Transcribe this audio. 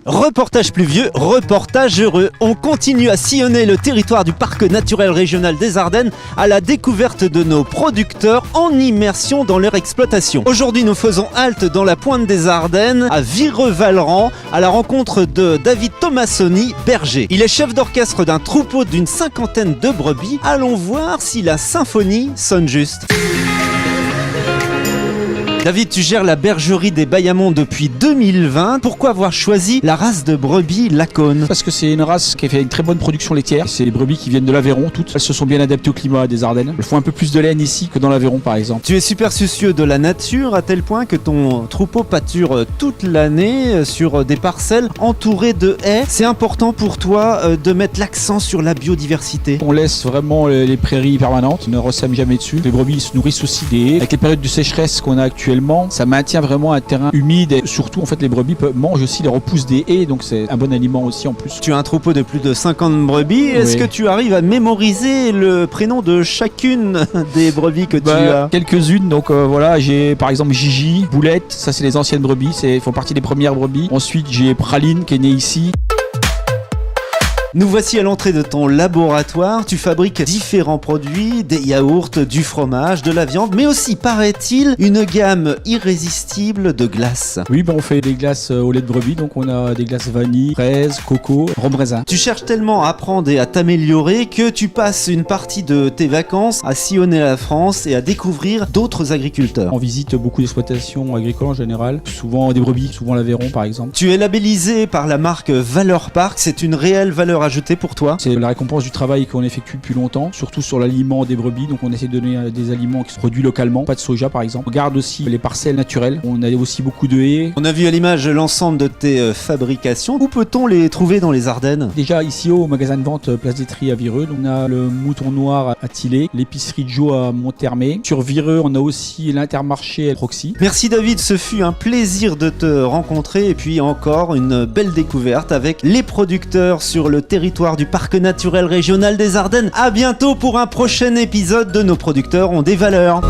Reportage pluvieux, reportage heureux. On continue à sillonner le territoire du parc naturel régional des Ardennes à la découverte de nos producteurs en immersion dans leur exploitation. Aujourd'hui, nous faisons halte dans la pointe des Ardennes, à Vireux-Valran, à la rencontre de David Tomassoni, berger. Il est chef d'orchestre d'un troupeau d'une 50aine de brebis. Allons voir si la symphonie sonne juste. David, tu gères la bergerie des Bayamons depuis 2020. Pourquoi avoir choisi la race de brebis Lacone? Parce que c'est une race qui fait une très bonne production laitière. C'est les brebis qui viennent de l'Aveyron, toutes. Elles se sont bien adaptées au climat des Ardennes. Elles font un peu plus de laine ici que dans l'Aveyron, par exemple. Tu es super soucieux de la nature à tel point que ton troupeau pâture toute l'année sur des parcelles entourées de haies. C'est important pour toi de mettre l'accent sur la biodiversité. On laisse vraiment les prairies permanentes. On ne ressème jamais dessus. Les brebis se nourrissent aussi des haies. Avec les périodes de sécheresse qu'on a actuellement, ça maintient vraiment un terrain humide et surtout en fait les brebis mangent aussi les repousses des haies, donc c'est un bon aliment aussi en plus. Tu as un troupeau de plus de 50 brebis, est-ce que tu arrives à mémoriser le prénom de chacune des brebis que tu as? Quelques-unes, donc voilà, j'ai par exemple Gigi, Boulette, ça c'est les anciennes brebis, ils font partie des premières brebis. Ensuite j'ai Praline qui est née ici. Nous voici à l'entrée de ton laboratoire. Tu fabriques différents produits, des yaourts, du fromage, de la viande, mais aussi, paraît-il, une gamme irrésistible de glaces. Oui, on fait des glaces au lait de brebis, donc on a des glaces vanille, fraise, coco, rhum raisin. Tu cherches tellement à apprendre et à t'améliorer que tu passes une partie de tes vacances à sillonner la France et à découvrir d'autres agriculteurs. On visite beaucoup d'exploitations agricoles en général, souvent des brebis, souvent l'Aveyron par exemple. Tu es labellisé par la marque Valeur Parc, c'est une réelle valeur ajoutée pour toi? C'est la récompense du travail qu'on effectue depuis longtemps, surtout sur l'aliment des brebis, donc on essaie de donner des aliments qui se produisent localement, pas de soja par exemple. On garde aussi les parcelles naturelles, on a aussi beaucoup de haies. On a vu à l'image l'ensemble de tes fabrications. Où peut-on les trouver dans les Ardennes? Déjà ici au magasin de vente Place des Tries à Vireux, donc on a le Mouton Noir à Tillé, l'épicerie de Joe à Monthermé. Sur Vireux, on a aussi l'Intermarché à Proxy. Merci David, ce fut un plaisir de te rencontrer et puis encore une belle découverte avec les producteurs sur le territoire du parc naturel régional des Ardennes. À bientôt pour un prochain épisode de Nos producteurs ont des valeurs.